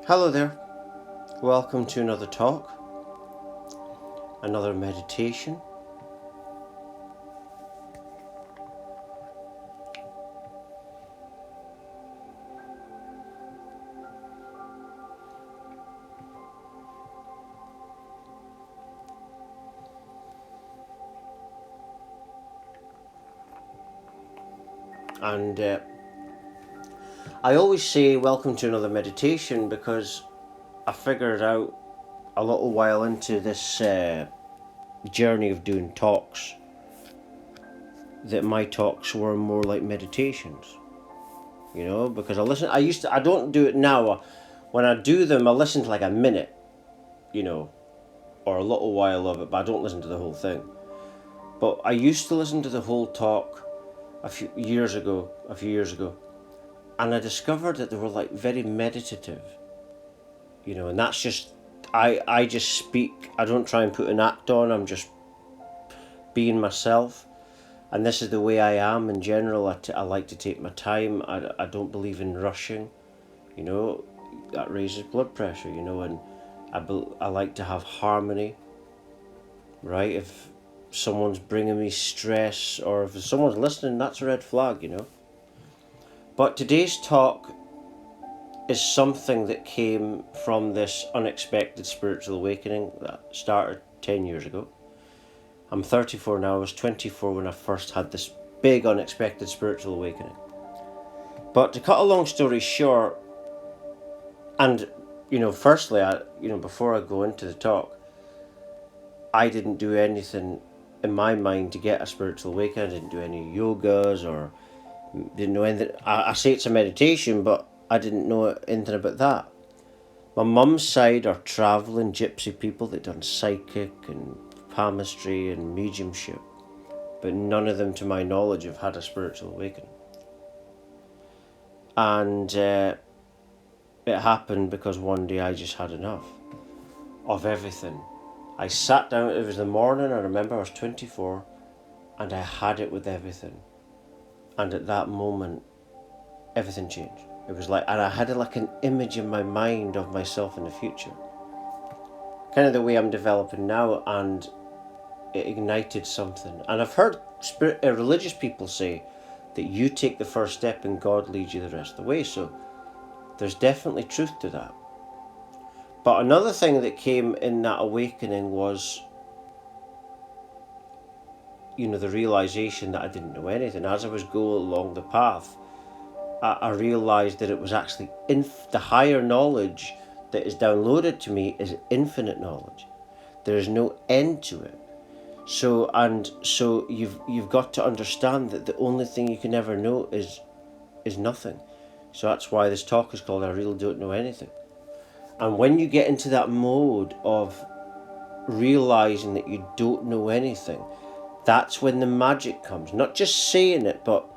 Hello there. Welcome to another talk, another meditation. And I always say welcome to another meditation because I figured out a little while into this journey of doing talks that my talks were more like meditations. Because I don't do it now. When I do them, I listen to like a minute, or a little while of it, but I don't listen to the whole thing. But I used to listen to the whole talk a few years ago, and I discovered that they were like very meditative, and that's just, I just speak. I don't try and put an act on. I'm just being myself, and this is the way I am in general. I like to take my time. I don't believe in rushing, that raises blood pressure, and I like to have harmony, right? If someone's bringing me stress or if someone's listening, that's a red flag. But today's talk is something that came from this unexpected spiritual awakening that started 10 years ago. I'm 34 now. I was 24 when I first had this big unexpected spiritual awakening. But to cut a long story short, and firstly, before I go into the talk, I didn't do anything in my mind to get a spiritual awakening. I didn't do any yogas or didn't know anything. I say it's a meditation, but I didn't know anything about that. My mum's side are travelling gypsy people that done psychic and palmistry and mediumship, but none of them, to my knowledge, have had a spiritual awakening. And it happened because one day I just had enough of everything. I sat down, it was the morning, I remember I was 24, and I had it with everything. And at that moment, everything changed. It was like, and I had like an image in my mind of myself in the future. Kind of the way I'm developing now, and it ignited something. And I've heard religious people say that you take the first step and God leads you the rest of the way. So there's definitely truth to that. But another thing that came in that awakening was, the realization that I didn't know anything. As I was going along the path, I realized that it was actually the higher knowledge that is downloaded to me is infinite knowledge. There is no end to it. So you've got to understand that the only thing you can ever know is nothing. So that's why this talk is called I Really Don't Know Anything. And when you get into that mode of realizing that you don't know anything, that's when the magic comes. Not just saying it, but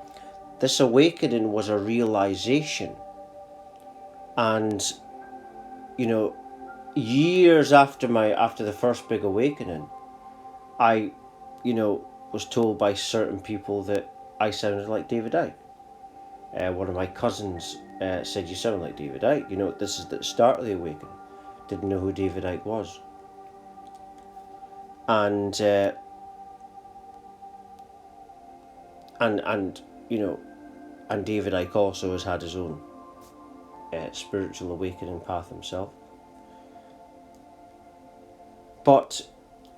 this awakening was a realization. And, years after the first big awakening, I, was told by certain people that I sounded like David Icke. One of my cousins said, "You sound like David Icke." This is the start of the awakening. Didn't know who David Icke was. And David Icke also has had his own spiritual awakening path himself. But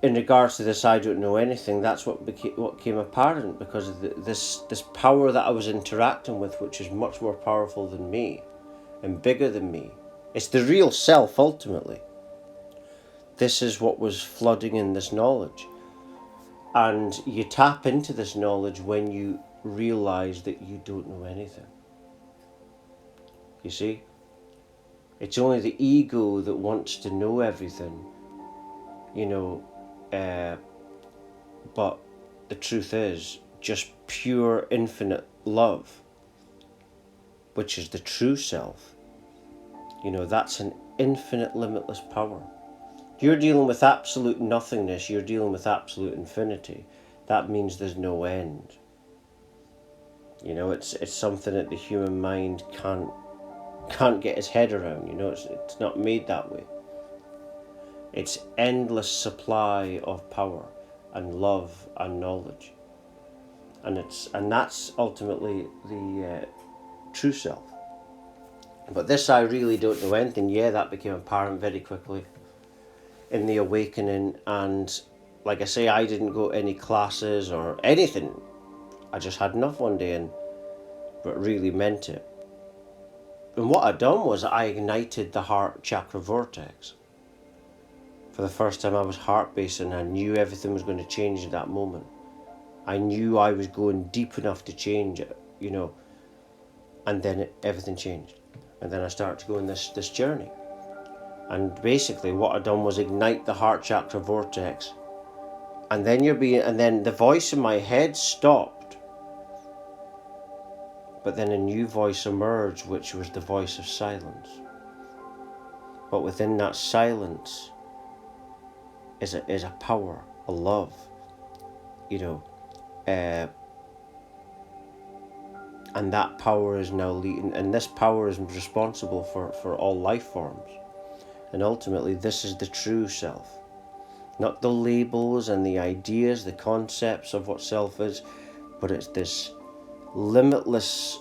in regards to this I don't know anything, that's what became apparent, because of this power that I was interacting with, which is much more powerful than me and bigger than me. It's the real self ultimately. This is what was flooding in this knowledge. And you tap into this knowledge when you realize that you don't know anything. You see? It's only the ego that wants to know everything, but the truth is just pure infinite love, which is the true self. That's an infinite limitless power. You're dealing with absolute nothingness, you're dealing with absolute infinity. That means there's no end. It's something that the human mind can't can't get his head around. It's not made that way. It's endless supply of power and love and knowledge, and that's ultimately the true self. But this, I really don't know anything. Yeah, that became apparent very quickly in the awakening, and like I say, I didn't go to any classes or anything. I just had enough one day, but really meant it. And what I'd done was I ignited the heart chakra vortex. For the first time I was heart-based, and I knew everything was going to change at that moment. I knew I was going deep enough to change it, and then everything changed. And then I started to go on this journey. And basically what I'd done was ignite the heart chakra vortex. And then the voice in my head stopped. But then a new voice emerged, which was the voice of silence. But within that silence is a power, a love, and that power is now leading, and this power is responsible for all life forms. And ultimately, this is the true self. Not the labels and the ideas, the concepts of what self is, but it's this limitless,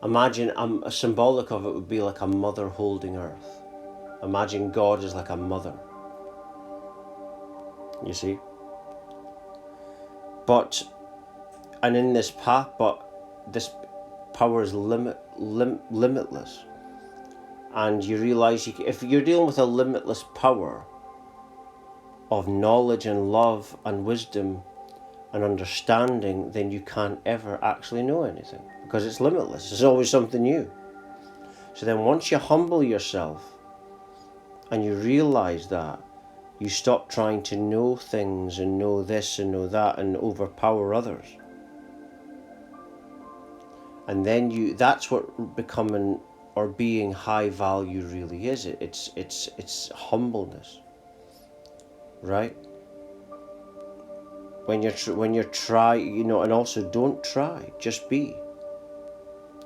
imagine a symbolic of it would be like a mother holding earth. Imagine God is like a mother. You see? And in this path, this power is limitless. And you realize if you're dealing with a limitless power of knowledge and love and wisdom and understanding, then you can't ever actually know anything, because it's limitless. There's always something new. So then once you humble yourself and you realize that, you stop trying to know things and know this and know that and overpower others. And then that's what becoming or being high value really is. It's humbleness, right? When you're try, and also don't try, just be.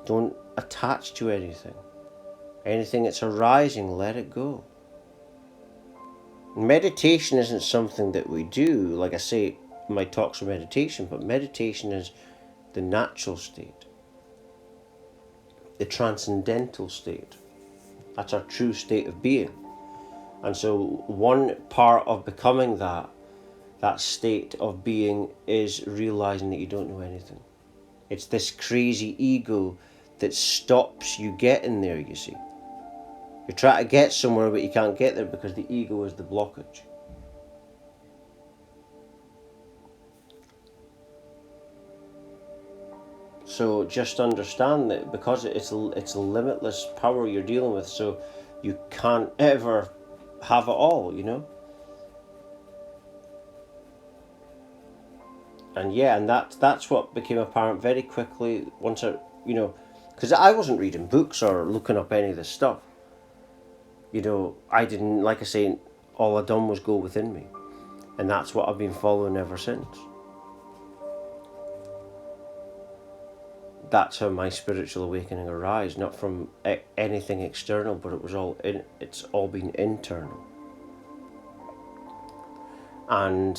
Don't attach to anything. Anything that's arising, let it go. Meditation isn't something that we do, like I say, my talks are meditation, but meditation is the natural state, the transcendental state. That's our true state of being. And so one part of becoming that state of being is realizing that you don't know anything. It's this crazy ego that stops you getting there, you see. You try to get somewhere, but you can't get there because the ego is the blockage. So just understand that because it's a limitless power you're dealing with, so you can't ever have it all, And that's what became apparent very quickly once because I wasn't reading books or looking up any of this stuff. I didn't, like I say, all I'd done was go within me. And that's what I've been following ever since. That's how my spiritual awakening arose, not from anything external, but it's all been internal. And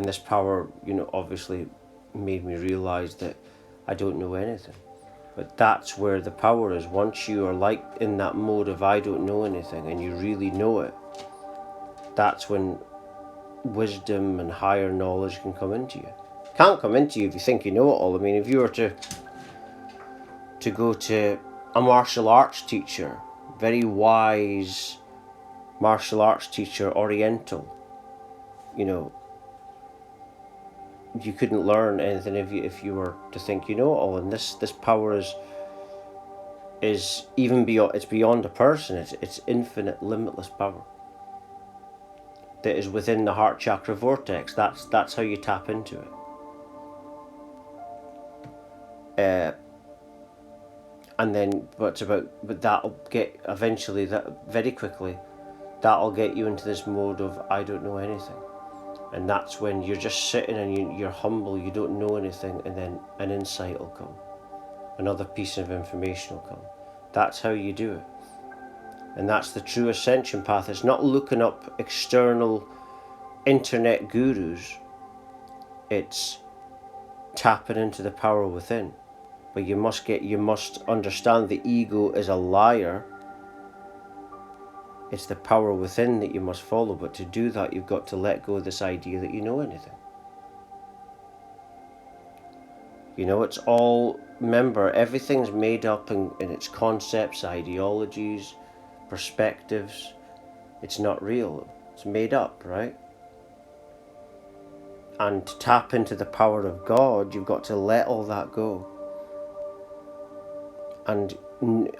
this power, obviously made me realize that I don't know anything. But that's where the power is. Once you are in that mode of I don't know anything and you really know it, that's when wisdom and higher knowledge can come into you. It can't come into you if you think you know it all. I mean, if you were to go to a martial arts teacher, very wise martial arts teacher, Oriental, you couldn't learn anything if you were to think you know it all. And this power is even beyond. It's beyond a person. It's infinite, limitless power that is within the heart chakra vortex. That's how you tap into it. And then, but that'll get eventually, that very quickly, that'll get you into this mode of I don't know anything. And that's when you're just sitting and you're humble, you don't know anything, and then an insight will come. Another piece of information will come. That's how you do it. And that's the true ascension path. It's not looking up external internet gurus. It's tapping into the power within. But you must understand the ego is a liar. It's the power within that you must follow. But to do that, you've got to let go of this idea that you know anything. You know, it's all, remember, everything's made up in its concepts, ideologies, perspectives. It's not real. It's made up, right? And to tap into the power of God, you've got to let all that go. And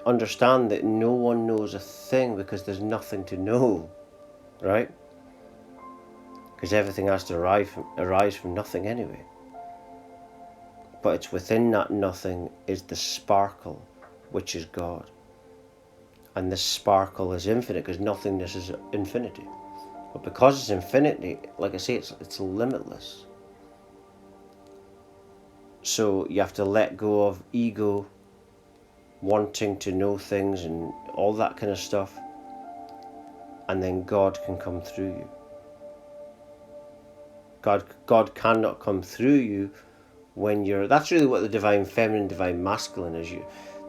understand that no one knows a thing because there's nothing to know, right? Because everything has to arise from nothing anyway. But it's within that nothing is the sparkle, which is God. And this sparkle is infinite because nothingness is infinity. But because it's infinity, like I say, it's limitless. So you have to let go of ego, wanting to know things and all that kind of stuff. And then God can come through you. God cannot come through you when you're, that's really what the divine feminine, divine masculine is.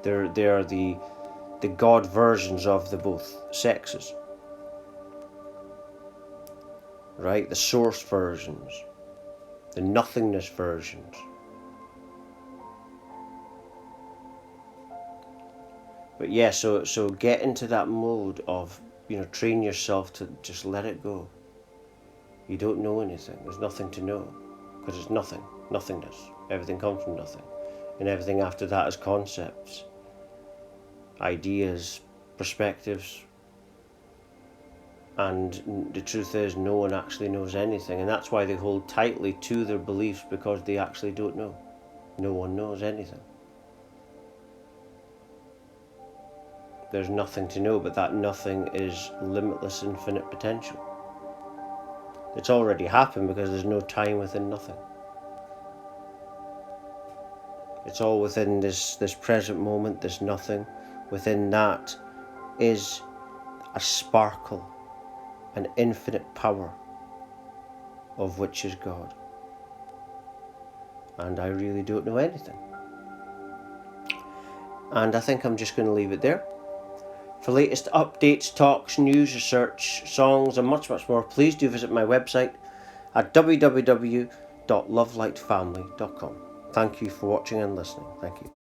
They are the God versions of the both sexes, right? The source versions, the nothingness versions. But yeah, so get into that mode of, train yourself to just let it go. You don't know anything. There's nothing to know because it's nothing, nothingness. Everything comes from nothing, and everything after that is concepts, ideas, perspectives. And the truth is, no one actually knows anything, and that's why they hold tightly to their beliefs, because they actually don't know. No one knows anything. There's nothing to know, but that nothing is limitless, infinite potential. It's already happened because there's no time within nothing. It's all within this present moment, this nothing. Within that is a sparkle, an infinite power, of which is God. And I really don't know anything. And I think I'm just going to leave it there. For latest updates, talks, news, research, songs, and much, much more, please do visit my website at www.lovelightfamily.com. Thank you for watching and listening. Thank you.